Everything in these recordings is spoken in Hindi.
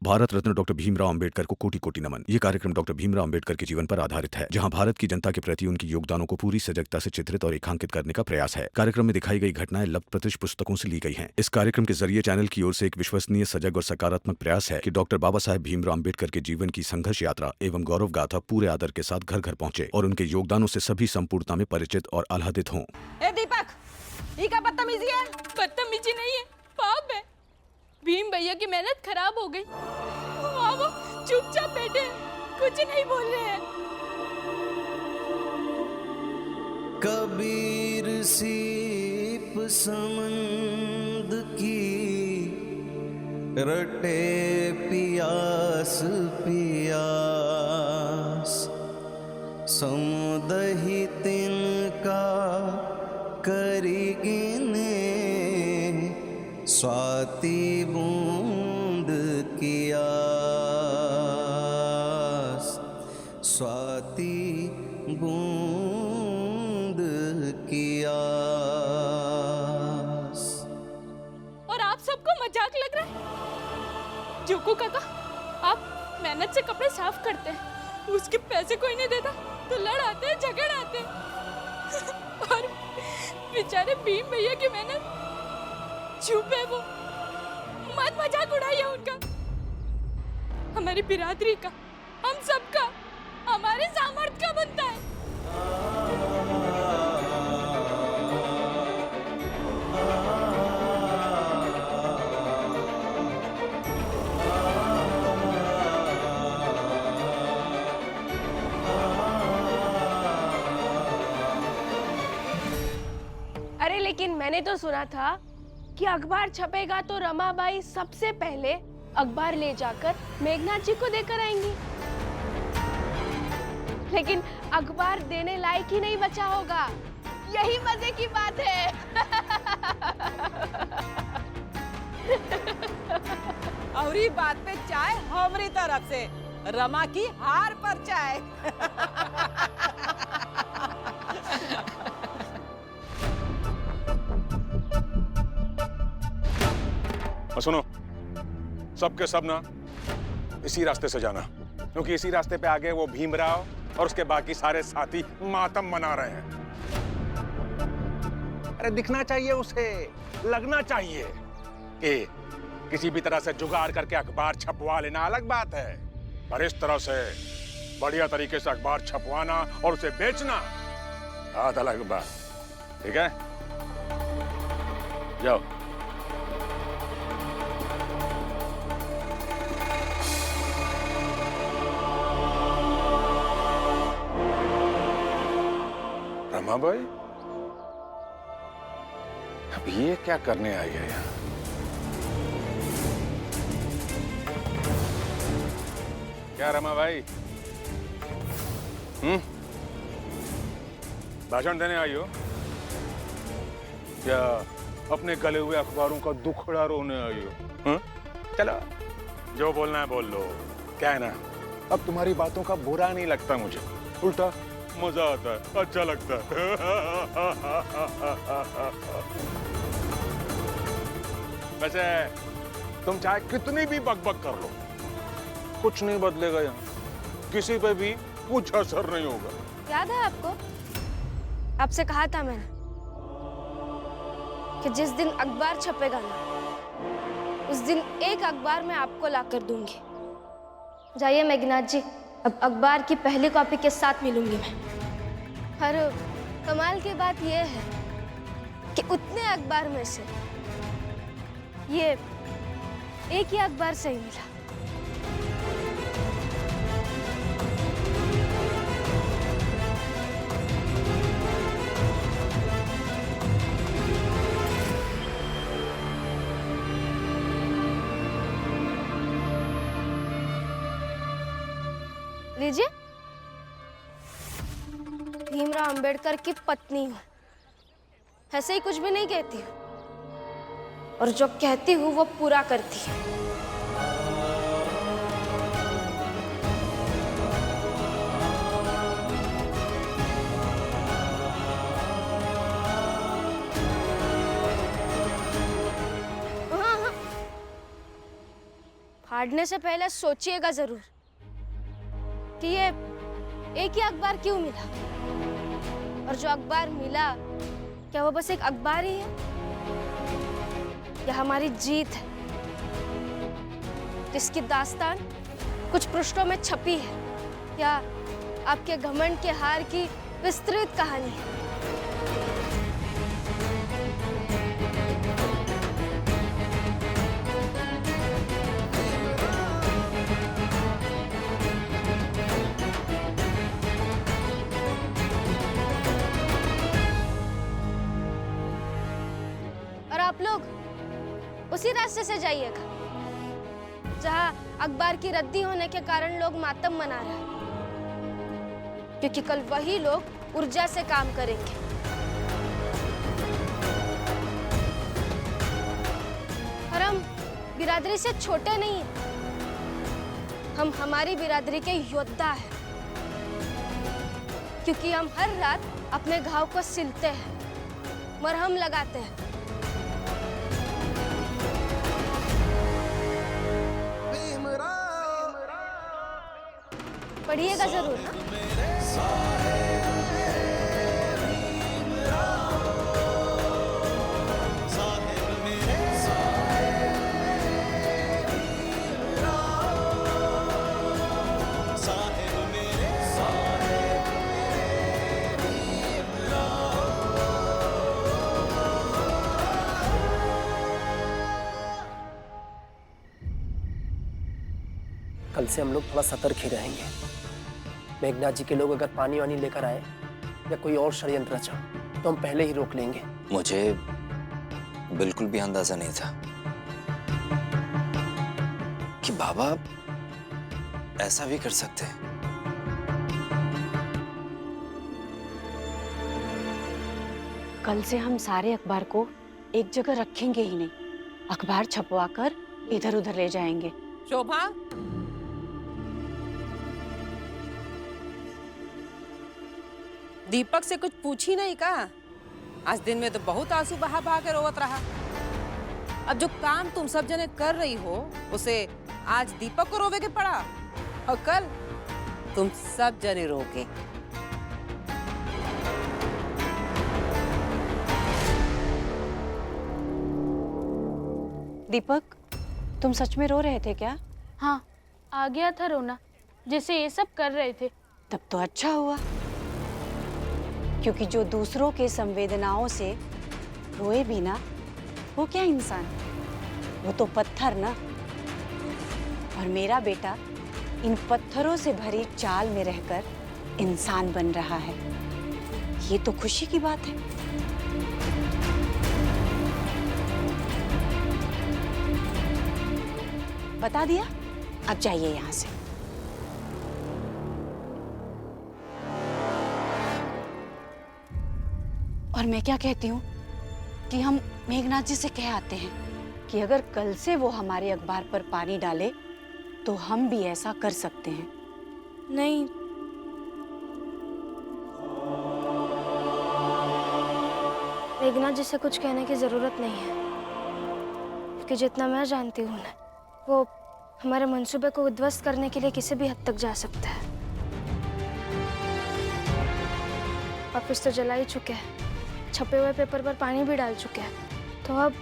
भारत रत्न डॉक्टर भीमराव अंबेडकर को कोटि कोटि नमन। ये कार्यक्रम डॉक्टर भीमराव अंबेडकर के जीवन पर आधारित है, जहां भारत की जनता के प्रति उनके योगदानों को पूरी सजगता से चित्रित और रेखांकित करने का प्रयास है। कार्यक्रम में दिखाई गई घटनाएं लब्ध प्रतिष्ठ पुस्तकों से ली गई हैं। इस कार्यक्रम के जरिए चैनल की ओर से एक विश्वसनीय, सजग और सकारात्मक प्रयास है कि डॉक्टर बाबा साहेब भीमराव अंबेडकर के जीवन की संघर्ष यात्रा एवं गौरव गाथा पूरे आदर के साथ घर घर पहुंचे और उनके योगदानों से सभी संपूर्णता में परिचित और आह्लादित हों। दीपक, ये क्या बदतमीजी है? बदतमीजी नहीं है, पाप है। भीम भैया की मेहनत खराब हो गई। वो चुपचाप बैठे, कुछ नहीं बोल रहे हैं। कबीर सीप समंद की रटे पियास पियास, समुदहि तिनका करी गिने स्वाति बूंद की आस, स्वाति बूंद की आस। और आप सबको मजाक लग रहा है? जुकू काका, आप मेहनत से कपड़े साफ करते हैं, उसके पैसे कोई नहीं देता तो लड़ आते हैं, झगड़ आते हैं। और बेचारे भीम भैया की मेहनत चुप है वो, मत मजाक उड़ाइए उनका। हमारी बिरादरी का, हम सबका, हमारे सामर्थ्य का बनता है। अरे लेकिन मैंने तो सुना था कि अखबार छपेगा तो रमाबाई सबसे पहले अखबार ले जाकर मेघनाथ जी को देकर आएंगी। लेकिन अखबार देने लायक ही नहीं बचा होगा, यही मजे की बात है। और ये बात पे चाय हमारी तरफ से, रमा की हार पर चाय। सुनो, सबके सब ना इसी रास्ते से जाना, क्योंकि इसी रास्ते पे आगे वो भीमराव और उसके बाकी सारे साथी मातम मना रहे हैं। अरे दिखना चाहिए उसे, लगना चाहिए कि किसी भी तरह से जुगाड़ करके अखबार छपवा लेना अलग बात है, पर इस तरह से बढ़िया तरीके से अखबार छपवाना और उसे बेचना बहुत अलग बात। ठीक है, जाओ। रमा भाई, अब ये क्या करने आई है यहाँ? क्या रमा भाई, भाषण देने आई हो? क्या अपने गले हुए अखबारों का दुखड़ा रोने आई हो? चलो, जो बोलना है बोल लो। क्या है ना, अब तुम्हारी बातों का बुरा नहीं लगता मुझे, उल्टा मजा आता है, अच्छा लगता है। वैसे तुम चाहे कितनी भी बकबक कर लो, कुछ नहीं बदलेगा यहाँ, किसी पे भी कुछ असर नहीं होगा। याद है आपको, आपसे कहा था मैंने कि जिस दिन अखबार छपेगा ना, उस दिन एक अखबार मैं आपको लाकर दूंगी। जाइए मेघनाथ जी, अब अखबार की पहली कॉपी के साथ मिलूंगी मैं। और कमाल की बात यह है कि उतने अखबार में से ये एक ही अखबार सही मिला। लीजिए, भीमराव अंबेडकर की पत्नी हूँ, ऐसे ही कुछ भी नहीं कहती हूँ, और जो कहती हूँ वो पूरा करती है। फाड़ने से पहले सोचिएगा जरूर कि ये एक ही अखबार क्यों मिला, और जो अखबार मिला क्या वो बस एक अखबार ही है या हमारी जीत है जिसकी दास्तान कुछ पृष्ठों में छपी है, या आपके घमंड के हार की विस्तृत कहानी है। और आप लोग उसी रास्ते से जाइएगा जहां अखबार की रद्दी होने के कारण लोग मातम मना रहे हैं, क्योंकि कल वही लोग ऊर्जा से काम करेंगे। और हम बिरादरी से छोटे नहीं हैं, हम हमारी बिरादरी के योद्धा हैं, क्योंकि हम हर रात अपने घाव को सिलते हैं, मरहम लगाते हैं। पढ़िएगा जरूर ना? कल से हम लोग थोड़ा सतर्क ही रहेंगे। मेघनाथ जी के लोग अगर पानी वानी लेकर आए या कोई और षड्यंत्र रचा तो हम पहले ही रोक लेंगे। मुझे बिल्कुल भी अंदाजा नहीं था कि बाबा ऐसा भी कर सकते हैं। कल से हम सारे अखबार को एक जगह रखेंगे ही नहीं, अखबार छपवा कर इधर उधर ले जाएंगे। शोभा, दीपक से कुछ पूछी नहीं का? आज दिन में तो बहुत आंसू बहा बहा के रोवत रहा। अब जो काम तुम सब जने कर रही हो उसे आज दीपक को रोवे के पड़ा, और कल तुम सब जने रोगे। दीपक, तुम सच में रो रहे थे क्या? हाँ, आ गया था रोना, जैसे ये सब कर रहे थे। तब तो अच्छा हुआ, क्योंकि जो दूसरों के संवेदनाओं से रोए भी ना, वो क्या इंसान, वो तो पत्थर ना। और मेरा बेटा इन पत्थरों से भरी चाल में रहकर इंसान बन रहा है, ये तो खुशी की बात है। बता दिया, अब जाइए यहाँ से। और मैं क्या कहती हूँ कि हम मेघनाथ जी से कह आते हैं कि अगर कल से वो हमारे अखबार पर पानी डाले तो हम भी ऐसा कर सकते हैं। नहीं, मेघनाथ जी से कुछ कहने की जरूरत नहीं है, क्योंकि जितना मैं जानती हूँ ना, वो हमारे मंसूबे को उद्ध्वस्त करने के लिए किसी भी हद तक जा सकता है। ऑफिस तो जला ही चुके हैं, छपे हुए पेपर पर पानी भी डाल चुके हैं, तो अब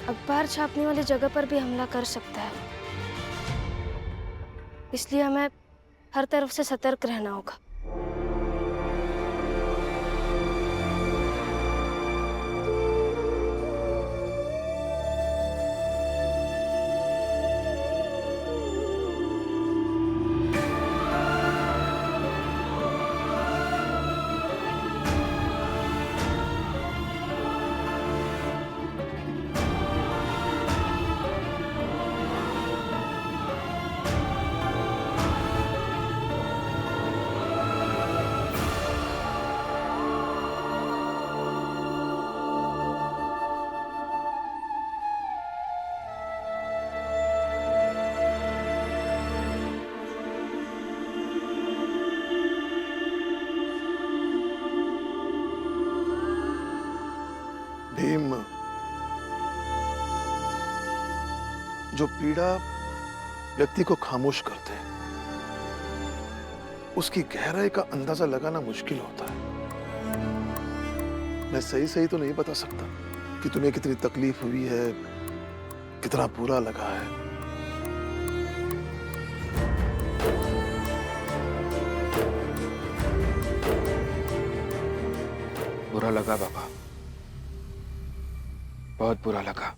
अखबार छापने वाली जगह पर भी हमला कर सकता है। इसलिए हमें हर तरफ से सतर्क रहना होगा। भीम, जो पीड़ा व्यक्ति को खामोश करते हैं, उसकी गहराई का अंदाजा लगाना मुश्किल होता है। मैं सही सही तो नहीं बता सकता कि तुम्हें कितनी तकलीफ हुई है, कितना बुरा लगा है। बुरा लगा बाबा, बहुत बुरा लगा।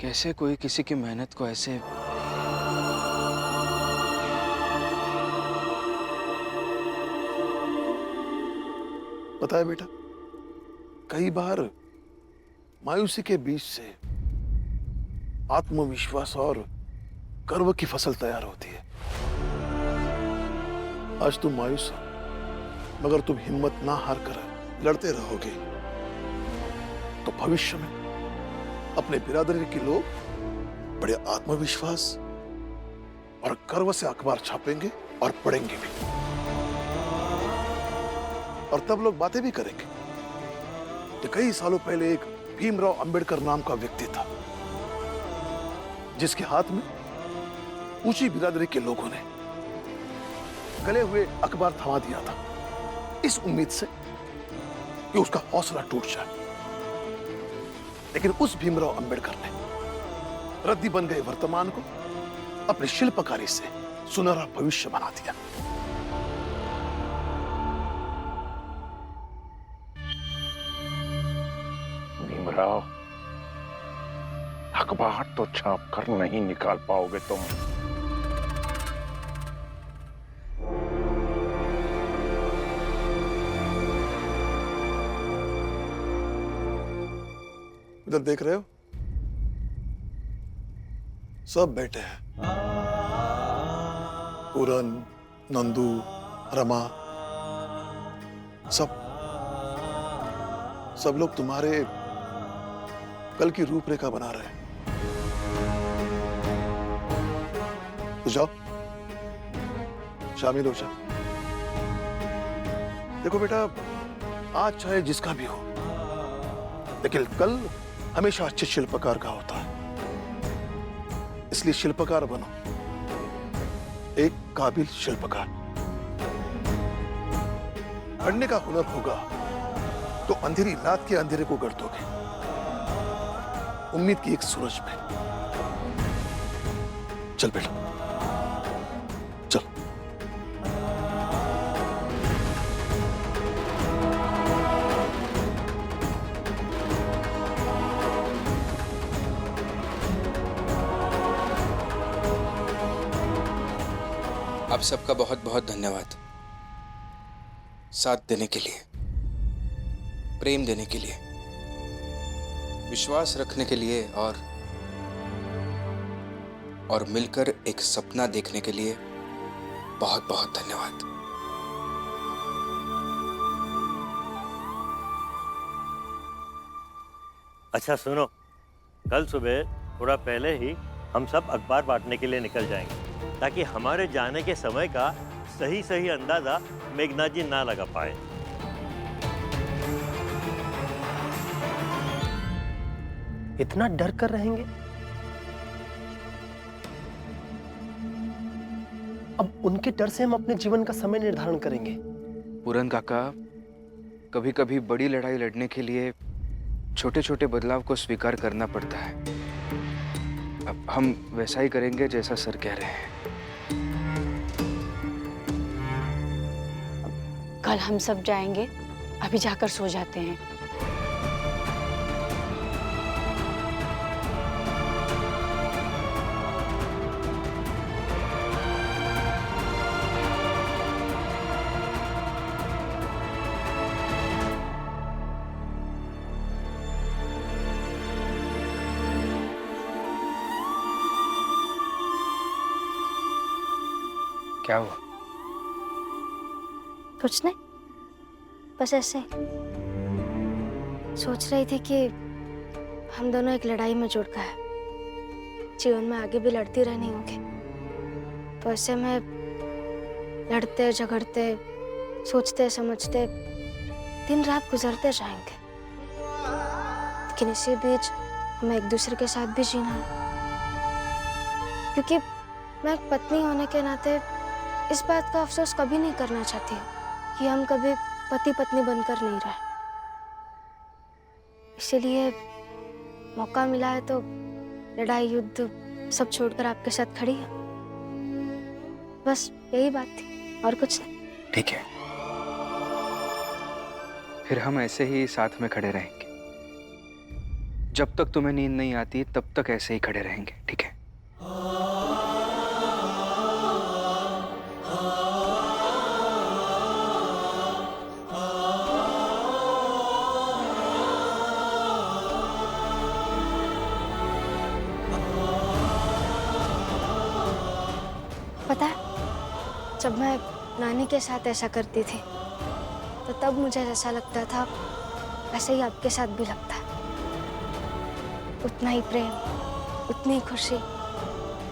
कैसे कोई किसी की मेहनत को ऐसे पता है बेटा, कई बार मायूसी के बीच से आत्मविश्वास और गर्व की फसल तैयार होती है। आज तुम मायूस हो, मगर तुम हिम्मत ना हार कर लड़ते रहोगे तो भविष्य में अपने बिरादरी के लोग बड़े आत्मविश्वास और गर्व से अखबार छापेंगे और पढ़ेंगे भी, और तब लोग बातें भी करेंगे कि कई सालों पहले एक भीमराव अंबेडकर नाम का व्यक्ति था जिसके हाथ में ऊंची बिरादरी के लोगों ने गले हुए अखबार थमा दिया था, इस उम्मीद से कि उसका हौसला टूट जाए। लेकिन उस भीमराव अंबेडकर ने रद्दी बन गए वर्तमान को अपनी शिल्पकारी से सुनहरा भविष्य बना दिया। भीमराव, अखबार तो छाप कर नहीं निकाल पाओगे तुम। इधर देख रहे हो, सब बैठे हैं, पूरन, नंदू, रमा, सब लोग तुम्हारे कल की रूपरेखा बना रहे हैं। तो जाओ, शामिल हो जाओ। देखो बेटा, आज चाहे जिसका भी हो, लेकिन कल हमेशा अच्छे शिल्पकार का होता है। इसलिए शिल्पकार बनो, एक काबिल शिल्पकार। पढ़ने का हुनर होगा तो अंधेरी रात के अंधेरे को गढ़ दोगे, उम्मीद की एक सूरज में। चल बेटा, चल। आप सबका बहुत बहुत धन्यवाद, साथ देने के लिए, प्रेम देने के लिए, विश्वास रखने के लिए और मिलकर एक सपना देखने के लिए बहुत बहुत धन्यवाद। अच्छा सुनो, कल सुबह थोड़ा पहले ही हम सब अखबार बांटने के लिए निकल जाएंगे, ताकि हमारे जाने के समय का सही अंदाजा मेघनाथ जी ना लगा पाए। इतना डर कर रहेंगे? अब उनके डर से हम अपने जीवन का समय निर्धारण करेंगे। पूरन काका, कभी कभी बड़ी लड़ाई लड़ने के लिए छोटे छोटे बदलाव को स्वीकार करना पड़ता है। अब हम वैसा ही करेंगे जैसा सर कह रहे हैं। कल हम सब जाएंगे, अभी जाकर सो जाते हैं। क्या हुआ? कुछ नहीं, बस ऐसे सोच रही थी कि हम दोनों एक लड़ाई में जुड़ गए, जीवन में आगे भी लड़ती रहनी होगी, तो ऐसे में लड़ते झगड़ते सोचते समझते दिन रात गुजरते जाएंगे। लेकिन इसी बीच हमें एक दूसरे के साथ भी जीना है। क्योंकि मैं एक पत्नी होने के नाते इस बात का अफसोस कभी नहीं करना चाहती कि हम कभी पति पत्नी बनकर नहीं रहे। इसीलिए मौका मिला है तो लड़ाई युद्ध सब छोड़कर आपके साथ खड़ी है। बस यही बात थी और कुछ नहीं। ठीक है, फिर हम ऐसे ही साथ में खड़े रहेंगे। जब तक तुम्हें नींद नहीं आती तब तक ऐसे ही खड़े रहेंगे, ठीक है? पता है, जब मैं नानी के साथ ऐसा करती थी तो तब मुझे ऐसा लगता था ऐसे ही आपके साथ भी लगता है। उतना ही प्रेम, उतनी खुशी,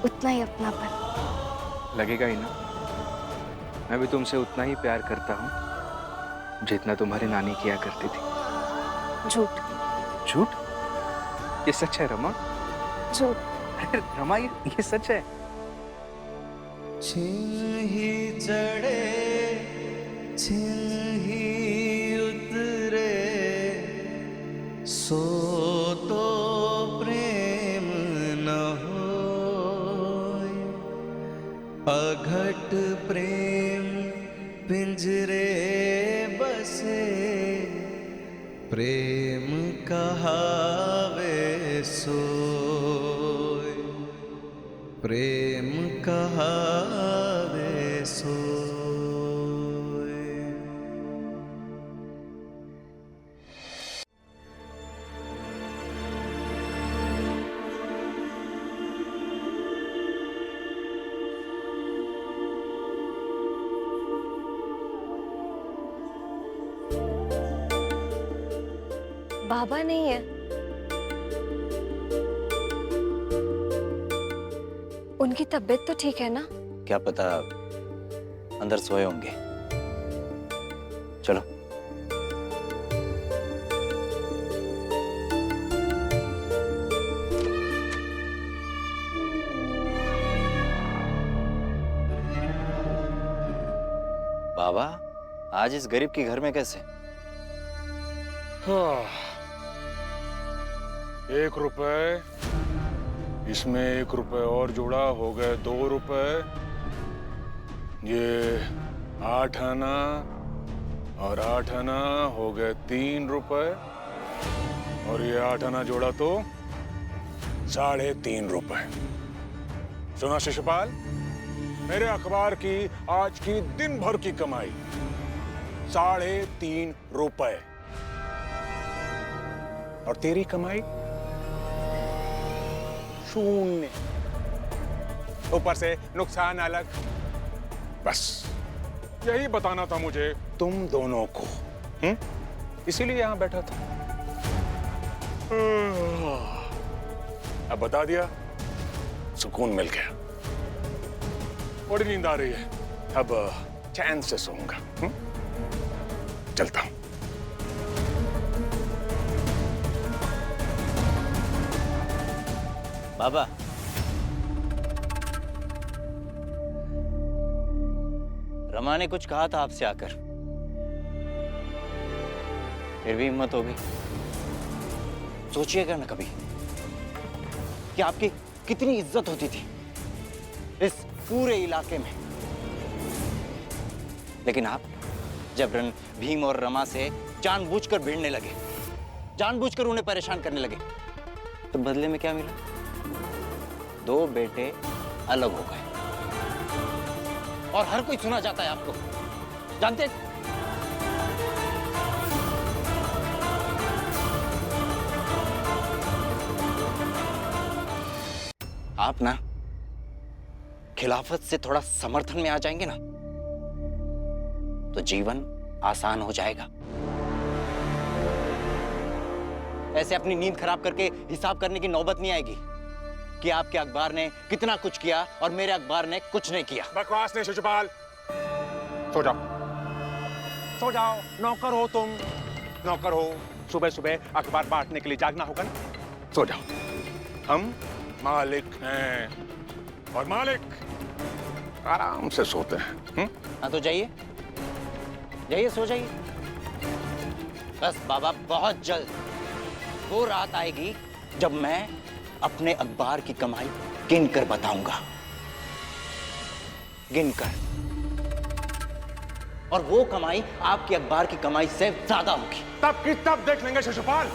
उतना ही अपनापन। लगेगा ही ना, मैं भी तुमसे उतना ही प्यार करता हूँ जितना तुम्हारी नानी किया करती थी। झूठ। झूठ? ये सच है रमा? झूठ। अरे रमा, ये सच है। छिन ही चढ़े छिन ही उतरे, सो तो प्रेम न होय। अघट प्रेम पिंजरे बसे, प्रेम कहावे सोय। प्रेम कहावे सोय। बाबा नहीं है। उनकी तबीयत तो ठीक है ना? क्या पता, अंदर सोए होंगे। चलो। बाबा, आज इस गरीब के घर में कैसे? 1 रुपए, इसमें 1 रुपए और जोड़ा, हो गए 2 रुपए। ये 8 आना और 8 आना हो गए 3 रुपए, और ये 8 आना जोड़ा तो 3.5 रुपए। सुना शिशुपाल, मेरे अखबार की आज की दिन भर की कमाई 3.5 रुपए, और तेरी कमाई 0। ऊपर से नुकसान अलग। बस यही बताना था मुझे तुम दोनों को, इसीलिए यहां बैठा था। अब बता दिया, सुकून मिल गया। बड़ी नींद आ रही है, अब चैन से सोऊंगा। चलता हूं। बाबा, रमा ने कुछ कहा था आपसे आकर, फिर भी हिम्मत हो गई। सोचिएगा ना कभी कि आपकी कितनी इज्जत होती थी इस पूरे इलाके में, लेकिन आप जबरन भीम और रमा से जानबूझकर भिड़ने लगे, जानबूझकर उन्हें परेशान करने लगे, तो बदले में क्या मिला? 2 बेटे अलग हो गए, और हर कोई सुना जाता है आपको, जानते? आप ना खिलाफत से थोड़ा समर्थन में आ जाएंगे ना, तो जीवन आसान हो जाएगा। ऐसे अपनी नींद खराब करके हिसाब करने की नौबत नहीं आएगी कि आपके अखबार ने कितना कुछ किया और मेरे अखबार ने कुछ नहीं किया। बकवास नहीं शिशुपाल, सो जाओ, सो जाओ। नौकर हो तुम, नौकर हो। सुबह सुबह अखबार बांटने के लिए जागना होगा ना, सो जाओ। हम मालिक हैं, और मालिक आराम से सोते हैं। हाँ तो जाइए जाइए, सो जाइए। बस बाबा, बहुत जल्द वो रात आएगी जब मैं अपने अखबार की कमाई गिन कर बताऊंगा, गिन कर। और वो कमाई आपके अखबार की कमाई से ज्यादा होगी। तब की तब देख लेंगे शिशुपाल।